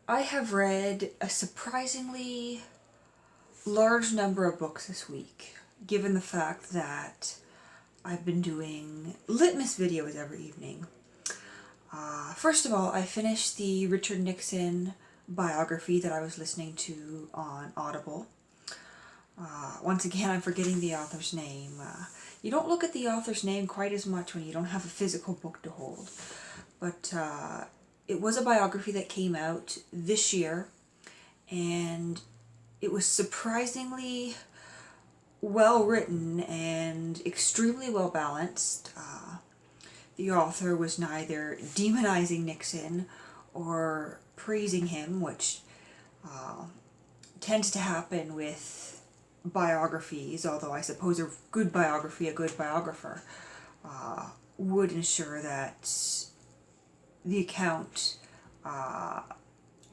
I have read a surprisingly large number of books this week, given the fact that I've been doing litmus videos every evening. First of all, I finished the Richard Nixon biography that I was listening to on Audible. Once again, I'm forgetting the author's name. You don't look at the author's name quite as much when you don't have a physical book to hold. But it was a biography that came out this year, and it was surprisingly well written and extremely well balanced. The author was neither demonizing Nixon or praising him, which tends to happen with biographies, although I suppose a good biography, a good biographer, would ensure that the account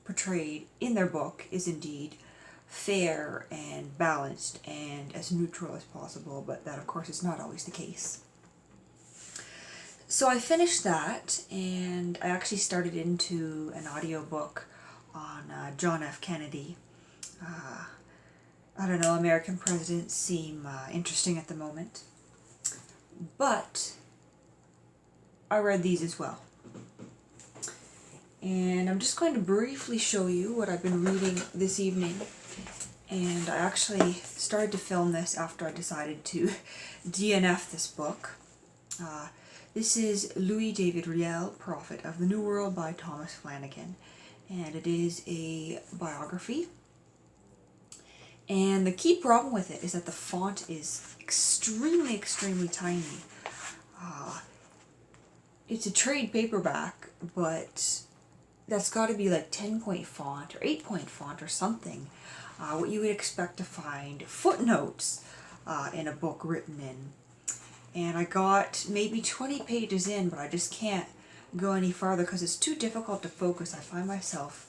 portrayed in their book is indeed fair and balanced and as neutral as possible, but that of course is not always the case. So I finished that, and I actually started into an audiobook on John F. Kennedy. I don't know, American presidents seem interesting at the moment. But I read these as well. And I'm just going to briefly show you what I've been reading this evening. And I actually started to film this after I decided to DNF this book. This is Louis David Riel, Prophet of the New World by Thomas Flanagan. And it is a biography. And the key problem with it is that the font is extremely, extremely tiny. It's a trade paperback, but that's got to be like 10-point font or 8-point font or something. What you would expect to find footnotes in a book written in. And I got maybe 20 pages in, but I just can't go any farther because it's too difficult to focus. I find myself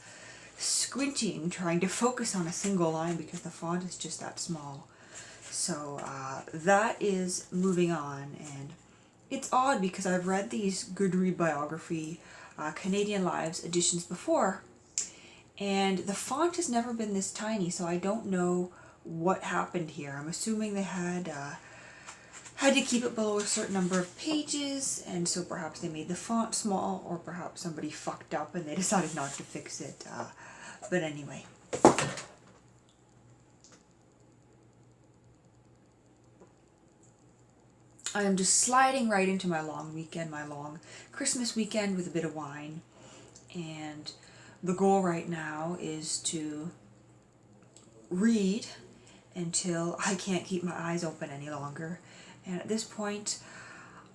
squinting trying to focus on a single line because the font is just that small. So that is moving on, and it's odd because I've read these Goodread biography Canadian Lives editions before, and the font has never been this tiny, so I don't know what happened here. I'm assuming they had to keep it below a certain number of pages, and so perhaps they made the font small, or perhaps somebody fucked up and they decided not to fix it. But anyway. I am just sliding right into my long weekend, my long Christmas weekend with a bit of wine. And the goal right now is to read until I can't keep my eyes open any longer. And at this point,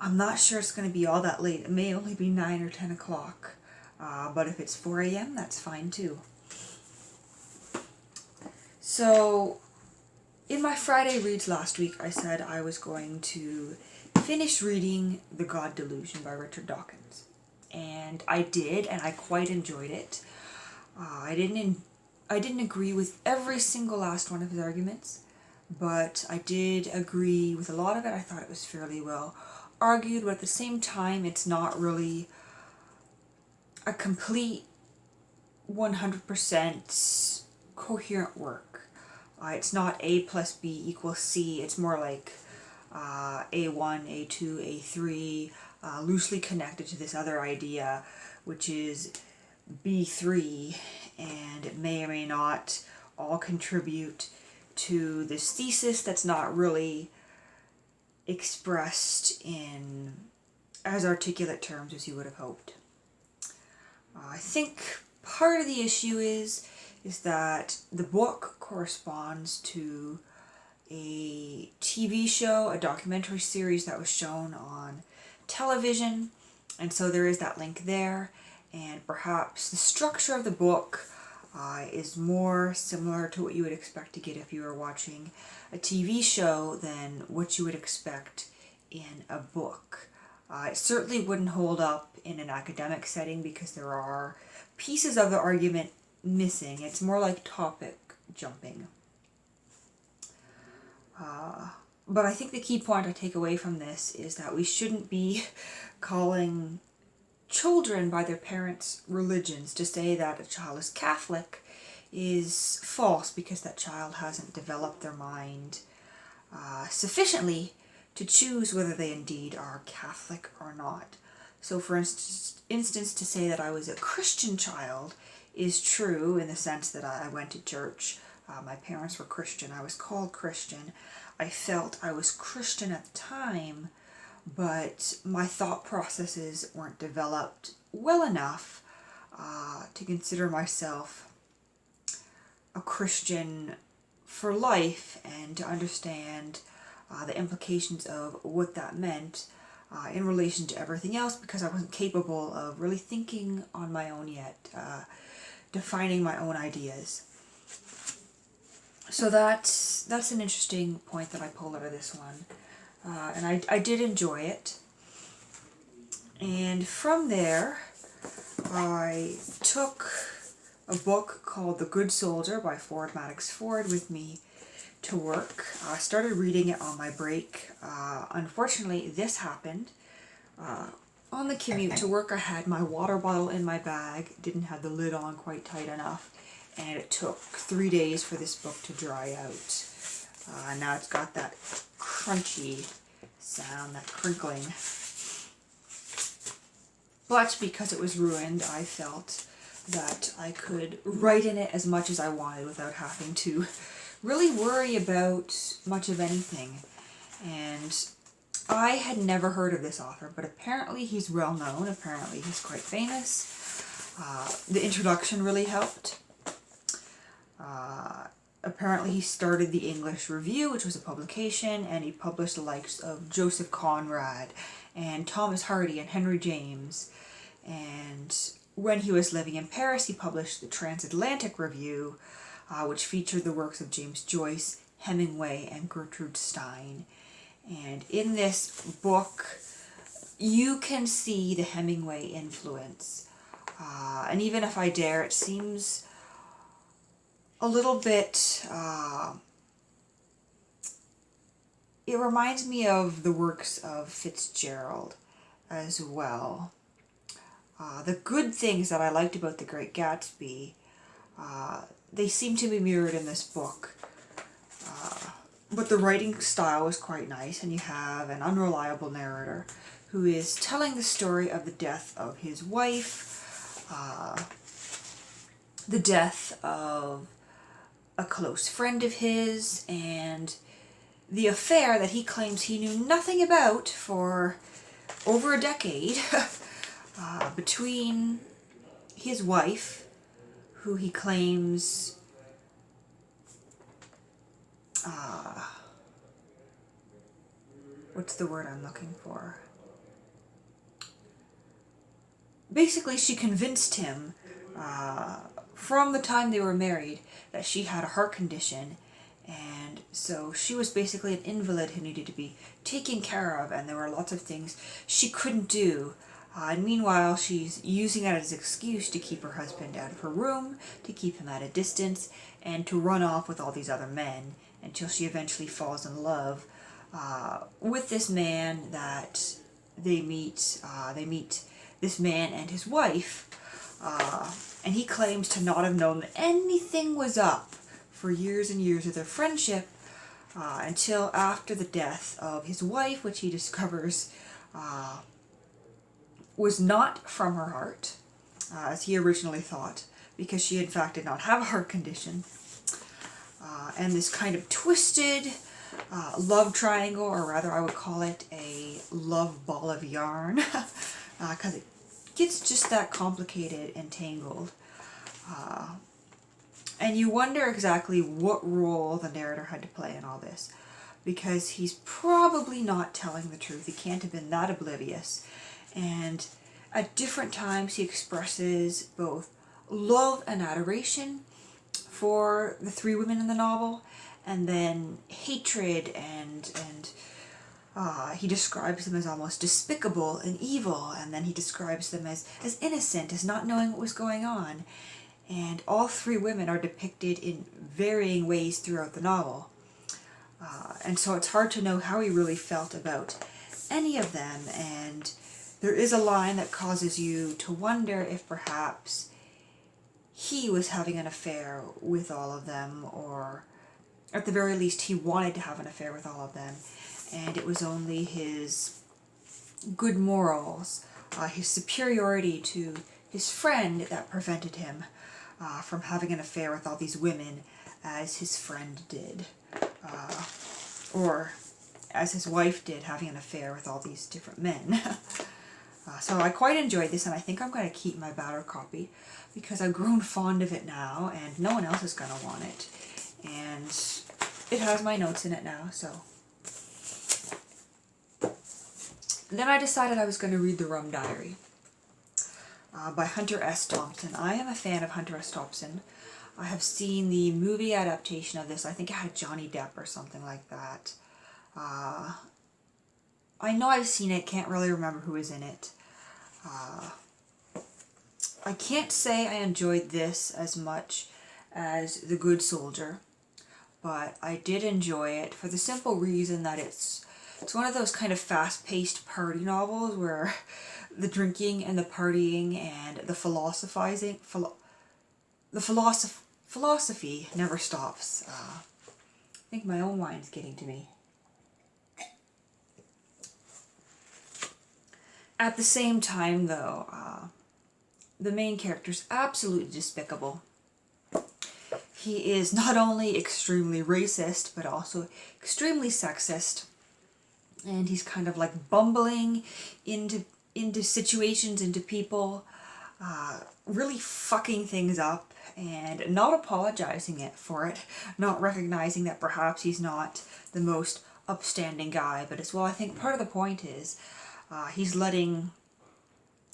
I'm not sure it's going to be all that late. It may only be 9 or 10 o'clock. But if it's 4 a.m., that's fine too. So, in my Friday reads last week, I said I was going to finish reading The God Delusion by Richard Dawkins. And I did, and I quite enjoyed it. I didn't agree with every single last one of his arguments, but I did agree with a lot of it. I thought it was fairly well argued, but at the same time, it's not really a complete 100% coherent work. It's not A plus B equals C. It's more like A1, A2, A3, loosely connected to this other idea, which is B3, and it may or may not all contribute to this thesis that's not really expressed in as articulate terms as you would have hoped. I think part of the issue is that the book corresponds to a TV show, a documentary series that was shown on television, and so there is that link there, and perhaps the structure of the book is more similar to what you would expect to get if you were watching a TV show than what you would expect in a book. It certainly wouldn't hold up in an academic setting because there are pieces of the argument missing. It's more like topic jumping. But I think the key point I take away from this is that we shouldn't be calling children by their parents' religions. To say that a child is Catholic is false, because that child hasn't developed their mind sufficiently to choose whether they indeed are Catholic or not. So for instance, to say that I was a Christian child is true in the sense that I went to church. My parents were Christian. I was called Christian. I felt I was Christian at the time, but my thought processes weren't developed well enough to consider myself a Christian for life and to understand the implications of what that meant in relation to everything else, because I wasn't capable of really thinking on my own yet, defining my own ideas. So that's an interesting point that I pulled out of this one. And I did enjoy it. And from there, I took a book called The Good Soldier by Ford Madox Ford with me to work. I started reading it on my break. Unfortunately, this happened. On the commute to work, I had my water bottle in my bag, didn't have the lid on quite tight enough, and it took 3 days for this book to dry out. Now it's got that crunchy sound, that crinkling. But because it was ruined, I felt that I could write in it as much as I wanted without having to really worry about much of anything. And I had never heard of this author, but apparently he's well known. Apparently he's quite famous. The introduction really helped. Apparently he started the English Review, which was a publication, and he published the likes of Joseph Conrad and Thomas Hardy and Henry James. And when he was living in Paris, he published the Transatlantic Review, which featured the works of James Joyce, Hemingway, and Gertrude Stein. And in this book, you can see the Hemingway influence. And even if I dare, it seems a little bit, it reminds me of the works of Fitzgerald as well. The good things that I liked about The Great Gatsby, they seem to be mirrored in this book. But the writing style is quite nice, and you have an unreliable narrator who is telling the story of the death of his wife, the death of a close friend of his, and the affair that he claims he knew nothing about for over a decade between his wife, who he claims what's the word I'm looking for? Basically, she convinced him from the time they were married that she had a heart condition, and so she was basically an invalid who needed to be taken care of, and there were lots of things she couldn't do. And meanwhile, she's using that as an excuse to keep her husband out of her room, to keep him at a distance, and to run off with all these other men until she eventually falls in love with this man that they meet. They meet this man and his wife, and he claims to not have known that anything was up for years and years of their friendship until after the death of his wife, which he discovers was not from her heart, as he originally thought, because she in fact did not have a heart condition. And this kind of twisted love triangle, or rather I would call it a love ball of yarn, because it gets just that complicated and tangled. And you wonder exactly what role the narrator had to play in all this, because he's probably not telling the truth. He can't have been that oblivious. And at different times he expresses both love and adoration for the three women in the novel, and then hatred and he describes them as almost despicable and evil, and then he describes them as innocent, as not knowing what was going on. And all three women are depicted in varying ways throughout the novel. And so it's hard to know how he really felt about any of them. And there is a line that causes you to wonder if perhaps he was having an affair with all of them, or at the very least he wanted to have an affair with all of them, and it was only his good morals, his superiority to his friend that prevented him from having an affair with all these women as his friend did, or as his wife did, having an affair with all these different men. So I quite enjoyed this, and I think I'm going to keep my battered copy because I've grown fond of it now, and no one else is going to want it. And it has my notes in it now, so. Then I decided I was going to read The Rum Diary by Hunter S. Thompson. I am a fan of Hunter S. Thompson. I have seen the movie adaptation of this. I think it had Johnny Depp or something like that. I know I've seen it, can't really remember who was in it. I can't say I enjoyed this as much as The Good Soldier, but I did enjoy it for the simple reason that it's one of those kind of fast-paced party novels where the drinking and the partying and the philosophizing, philosophy never stops. I think my own wine's getting to me. At the same time, though, the main character's absolutely despicable. He is not only extremely racist, but also extremely sexist. And he's kind of like bumbling into situations, into people, really fucking things up and not apologizing for it, not recognizing that perhaps he's not the most upstanding guy. But as well, I think part of the point is he's letting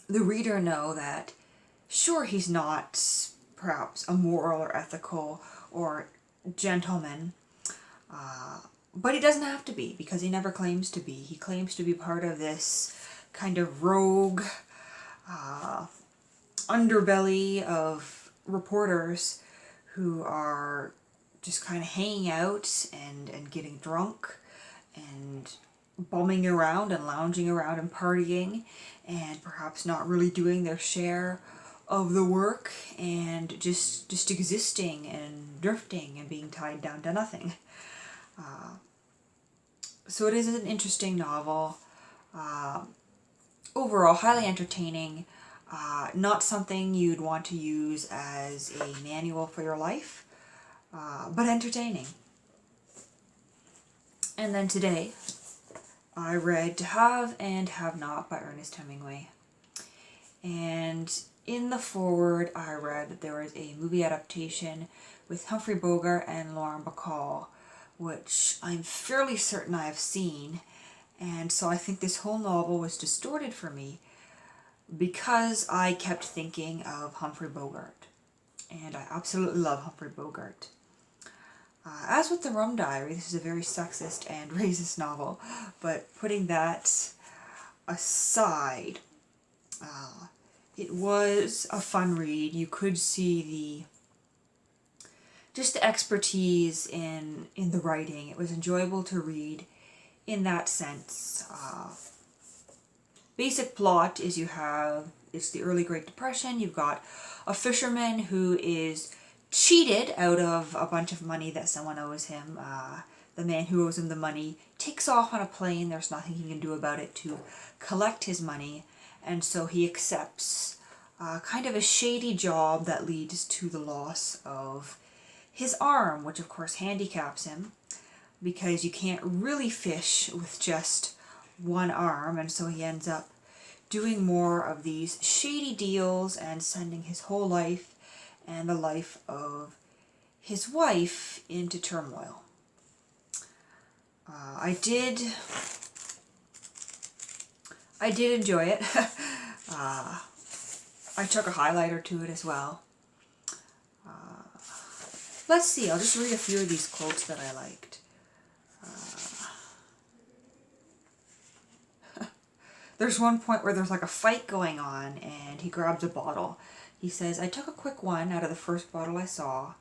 the reader know that sure, he's not perhaps a moral or ethical or gentleman, but he doesn't have to be, because he never claims to be. He claims to be part of this kind of rogue underbelly of reporters who are just kind of hanging out and getting drunk and bumming around and lounging around and partying and perhaps not really doing their share of the work and just existing and drifting and being tied down to nothing. So it is an interesting novel. Overall, highly entertaining. Not something you'd want to use as a manual for your life, but entertaining. And then today, I read To Have and Have Not by Ernest Hemingway. And in the foreword, I read that there was a movie adaptation with Humphrey Bogart and Lauren Bacall, which I'm fairly certain I have seen. And so I think this whole novel was distorted for me because I kept thinking of Humphrey Bogart. And I absolutely love Humphrey Bogart. As with The Rum Diary, this is a very sexist and racist novel, but putting that aside, it was a fun read. You could see the expertise in the writing. It was enjoyable to read in that sense. Basic plot is it's the early Great Depression. You've got a fisherman who is cheated out of a bunch of money that someone owes him. The man who owes him the money takes off on a plane. There's nothing he can do about it to collect his money, and so he accepts kind of a shady job that leads to the loss of his arm, which of course handicaps him because you can't really fish with just one arm, and so he ends up doing more of these shady deals and sending his whole life and the life of his wife into turmoil. I did enjoy it. I took a highlighter to it as well. Let's see, I'll just read a few of these quotes that I liked. There's one point where there's like a fight going on and he grabs a bottle. He says, I took a quick one out of the first bottle I saw.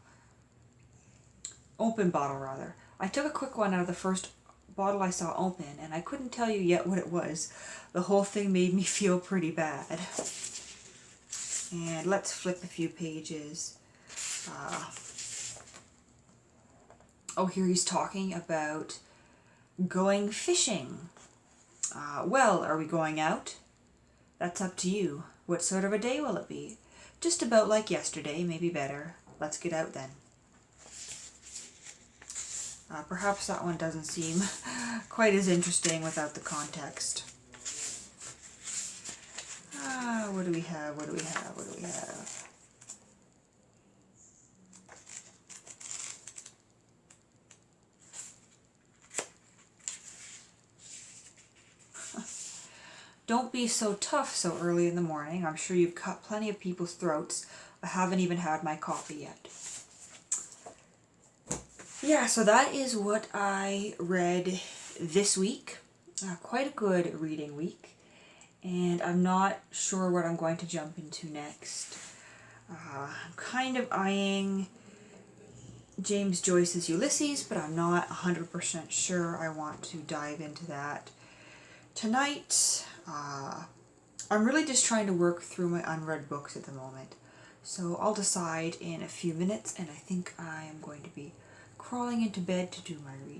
Open bottle, rather. I took a quick one out of the first bottle I saw open, and I couldn't tell you yet what it was. The whole thing made me feel pretty bad. And let's flip a few pages. Oh, here he's talking about going fishing. Well, are we going out? That's up to you. What sort of a day will it be? Just about like yesterday, maybe better. Let's get out then. Perhaps that one doesn't seem quite as interesting without the context. What do we have? What do we have? What do we have? Don't be so tough so early in the morning. I'm sure you've cut plenty of people's throats. I haven't even had my coffee yet. Yeah, so that is what I read this week. Quite a good reading week. And I'm not sure what I'm going to jump into next. I'm kind of eyeing James Joyce's Ulysses, but I'm not 100% sure I want to dive into that tonight. I'm really just trying to work through my unread books at the moment. So I'll decide in a few minutes, and I think I am going to be crawling into bed to do my reading.